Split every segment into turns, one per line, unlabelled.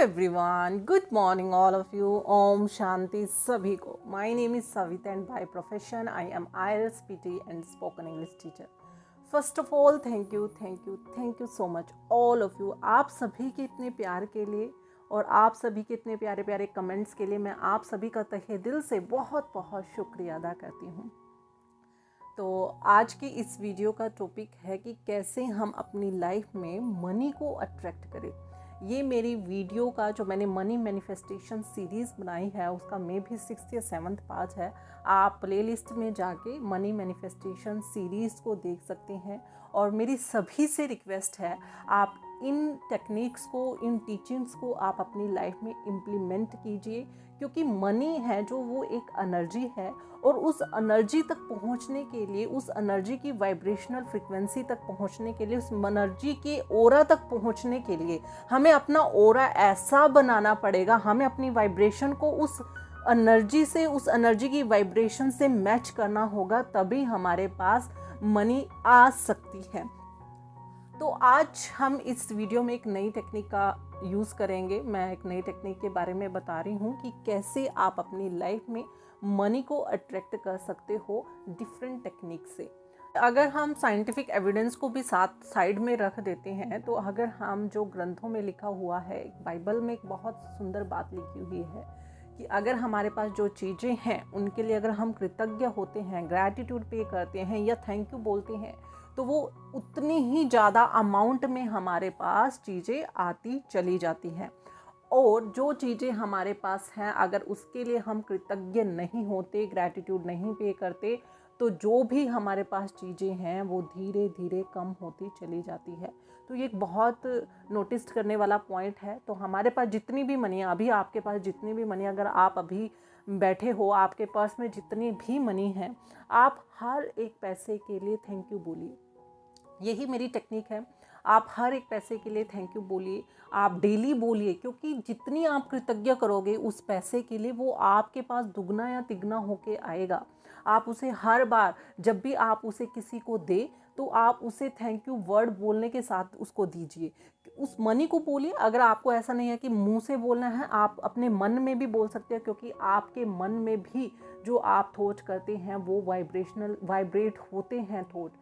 everyone, good morning all of you. Om Shanti सभी को. My name is Savita and by profession I am IELTS PT and spoken English teacher. First of all, thank you so much all of you. आप सभी के इतने प्यार के लिए और आप सभी के इतने प्यारे प्यारे कमेंट्स के लिए मैं आप सभी का तहे दिल से बहुत बहुत शुक्रिया अदा करती हूँ. तो आज की इस वीडियो का टॉपिक है कि कैसे हम अपनी लाइफ में मनी को अट्रैक्ट करें. ये मेरी वीडियो का जो मैंने मनी मैनिफेस्टेशन सीरीज़ बनाई है उसका मे भी 6th या 7th पार्ट है. आप प्लेलिस्ट में जाके मनी मैनिफेस्टेशन सीरीज़ को देख सकते हैं. और मेरी सभी से रिक्वेस्ट है, आप इन टेक्निक्स को, इन टीचिंग्स को आप अपनी लाइफ में इम्प्लीमेंट कीजिए, क्योंकि मनी है जो वो एक एनर्जी है और उस एनर्जी तक पहुंचने के लिए, उस एनर्जी की वाइब्रेशनल फ्रिक्वेंसी तक पहुंचने के लिए, उस एनर्जी के ओरा तक पहुंचने के लिए हमें अपना ओरा ऐसा बनाना पड़ेगा, हमें अपनी वाइब्रेशन को उस एनर्जी से, उस एनर्जी की वाइब्रेशन से मैच करना होगा, तभी हमारे पास मनी आ सकती है. तो आज हम इस वीडियो में एक नई टेक्निक का यूज़ करेंगे. मैं एक नई टेक्निक के बारे में बता रही हूँ कि कैसे आप अपनी लाइफ में मनी को अट्रैक्ट कर सकते हो डिफरेंट टेक्निक से. अगर हम साइंटिफिक एविडेंस को भी साथ साइड में रख देते हैं, तो अगर हम जो ग्रंथों में लिखा हुआ है, बाइबल में एक बहुत सुंदर बात लिखी हुई है कि अगर हमारे पास जो चीज़ें हैं उनके लिए अगर हम कृतज्ञ होते हैं, ग्रैटिट्यूड पे करते हैं या थैंक यू बोलते हैं, तो वो उतनी ही ज़्यादा अमाउंट में हमारे पास चीज़ें आती चली जाती हैं. और जो चीज़ें हमारे पास हैं, अगर उसके लिए हम कृतज्ञ नहीं होते, ग्रैटिट्यूड नहीं पे करते, तो जो भी हमारे पास चीज़ें हैं वो धीरे धीरे कम होती चली जाती है. तो ये एक बहुत नोटिस करने वाला पॉइंट है. तो हमारे पास जितनी भी मनी, अभी आपके पास जितनी भी मनी, अगर आप अभी बैठे हो, आपके पर्स में जितनी भी मनी है, आप हर एक पैसे के लिए थैंक यू बोलिए. यही मेरी टेक्निक है. आप हर एक पैसे के लिए थैंक यू बोलिए, आप डेली बोलिए, क्योंकि जितनी आप कृतज्ञ करोगे उस पैसे के लिए, वो आपके पास दुगना या तिगना होके आएगा. आप उसे हर बार जब भी आप उसे किसी को दे, तो आप उसे थैंक यू वर्ड बोलने के साथ उसको दीजिए. उस मनी को बोलिए. अगर आपको ऐसा नहीं है कि मुंह से बोलना है, आप अपने मन में भी बोल सकते हैं, क्योंकि आपके मन में भी जो आप थॉट करते हैं वो वाइब्रेट होते हैं थॉट.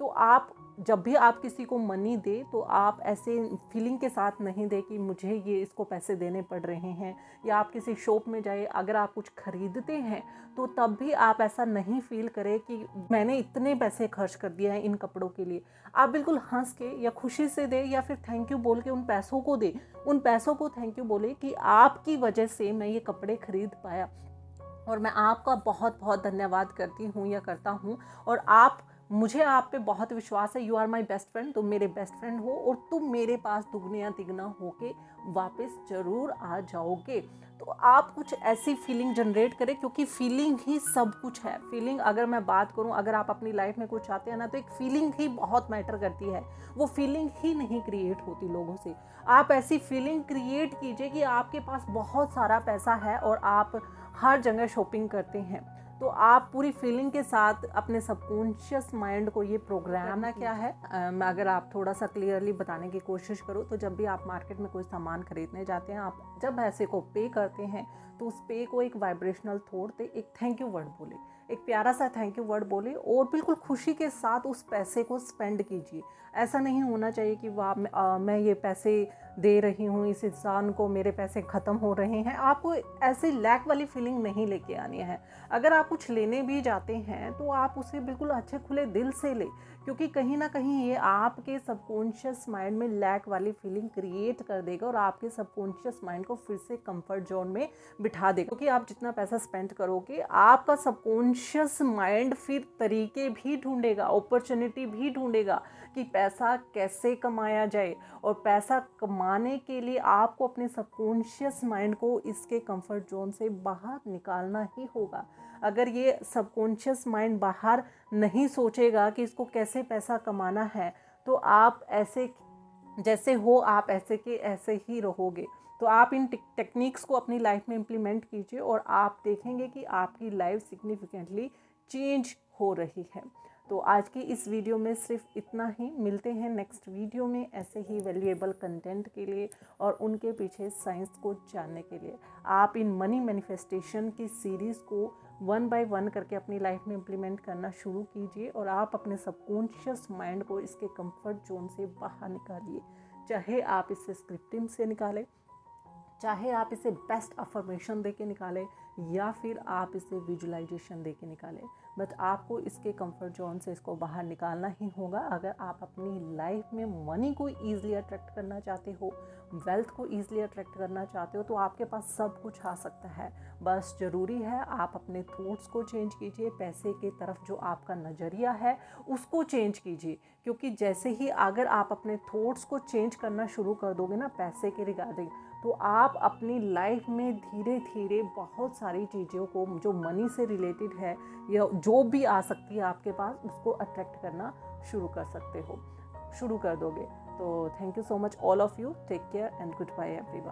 तो आप जब भी आप किसी को मनी दे, तो आप ऐसे फीलिंग के साथ नहीं दे कि मुझे ये इसको पैसे देने पड़ रहे हैं. या आप किसी शॉप में जाए, अगर आप कुछ खरीदते हैं, तो तब भी आप ऐसा नहीं फील करें कि मैंने इतने पैसे खर्च कर दिए हैं इन कपड़ों के लिए. आप बिल्कुल हंस के या खुशी से दे, या फिर थैंक यू बोल के उन पैसों को दे. उन पैसों को थैंक यू बोले कि आपकी वजह से मैं ये कपड़े खरीद पाया और मैं आपका बहुत बहुत धन्यवाद करती हूँ या करता हूँ. और मुझे आप पे बहुत विश्वास है. You are my best friend. तुम मेरे बेस्ट फ्रेंड हो और तुम मेरे पास दुगने या तिगना होके वापस ज़रूर आ जाओगे. तो आप कुछ ऐसी फीलिंग जनरेट करें, क्योंकि फीलिंग ही सब कुछ है. फीलिंग, अगर मैं बात करूं, अगर आप अपनी लाइफ में कुछ चाहते हैं ना, तो एक फीलिंग ही बहुत मैटर करती है. वो फीलिंग ही नहीं क्रिएट होती लोगों से. आप ऐसी फीलिंग क्रिएट कीजिए कि आपके पास बहुत सारा पैसा है और आप हर जगह शॉपिंग करते हैं. तो आप पूरी फीलिंग के साथ अपने सबकॉन्शियस माइंड को ये प्रोग्राम ना क्या है, अगर आप थोड़ा सा क्लियरली बताने की कोशिश करो, तो जब भी आप मार्केट में कोई सामान खरीदने जाते हैं, आप जब पैसे को पे करते हैं, तो उस पे को एक वाइब्रेशनल थॉट दे, एक थैंक यू वर्ड बोले, एक प्यारा सा थैंक यू वर्ड बोले और बिल्कुल खुशी के साथ उस पैसे को स्पेंड कीजिए. ऐसा नहीं होना चाहिए कि वाह मैं ये पैसे दे रही हूँ, इस इंसान को मेरे पैसे ख़त्म हो रहे हैं. आपको ऐसी लैक वाली फीलिंग नहीं लेके आनी है. अगर आप कुछ लेने भी जाते हैं, तो आप उसे बिल्कुल अच्छे खुले दिल से ले, क्योंकि कहीं ना कहीं ये आपके सबकॉन्शियस माइंड में लैक वाली फीलिंग क्रिएट कर देगा और आपके सबकॉन्शियस माइंड को फिर से कंफर्ट जोन में बिठा देगा. क्योंकि आप जितना पैसा स्पेंड करोगे, आपका सबकॉन्शियस माइंड फिर तरीके भी ढूंढेगा, अपॉर्चुनिटी भी ढूंढेगा कि पैसा कैसे कमाया जाए. और पैसा कमाने के लिए आपको अपने सबकॉन्शियस माइंड को इसके कंफर्ट जोन से बाहर निकालना ही होगा. अगर ये सबकॉन्शियस माइंड बाहर नहीं सोचेगा कि इसको कैसे पैसा कमाना है, तो आप ऐसे जैसे हो, आप ऐसे के ऐसे ही रहोगे. तो आप इन टेक्निक्स को अपनी लाइफ में इम्प्लीमेंट कीजिए और आप देखेंगे कि आपकी लाइफ सिग्निफिकेंटली चेंज हो रही है. तो आज की इस वीडियो में सिर्फ इतना ही। मिलते हैं नेक्स्ट वीडियो में ऐसे ही वैल्यूएबल कंटेंट के लिए और उनके पीछे साइंस को जानने के लिए। आप इन मनी मैनिफेस्टेशन की सीरीज़ को 1 बाय 1 करके अपनी लाइफ में इम्प्लीमेंट करना शुरू कीजिए और आप अपने सबकॉन्शियस माइंड को इसके कंफर्ट जोन से बाहर निकालिए। चाहे आप इसे स्क्रिप्टिंग से निकालें, चाहे आप इसे बेस्ट अफर्मेशन दे के निकालें, या फिर आप इसे विजुअलाइजेशन दे के निकालें, बट आपको इसके कंफर्ट जोन से इसको बाहर निकालना ही होगा। अगर आप अपनी लाइफ में मनी को ईजिली अट्रैक्ट करना चाहते हो, वेल्थ को ईजिली अट्रैक्ट करना चाहते हो, तो आपके पास सब कुछ आ सकता है। बस ज़रूरी है आप अपने थॉट्स को चेंज कीजिए, पैसे की तरफ जो आपका नज़रिया है उसको चेंज कीजिए। क्योंकि जैसे ही अगर आप अपने थॉट्स को चेंज करना शुरू कर दोगे ना पैसे के रिगार्डिंग, तो आप अपनी लाइफ में धीरे धीरे बहुत सारी चीज़ों को जो मनी से रिलेटेड है या जो भी आ सकती है आपके पास, उसको अट्रैक्ट करना शुरू कर दोगे। तो thank you so much all of you. Take care and goodbye everyone.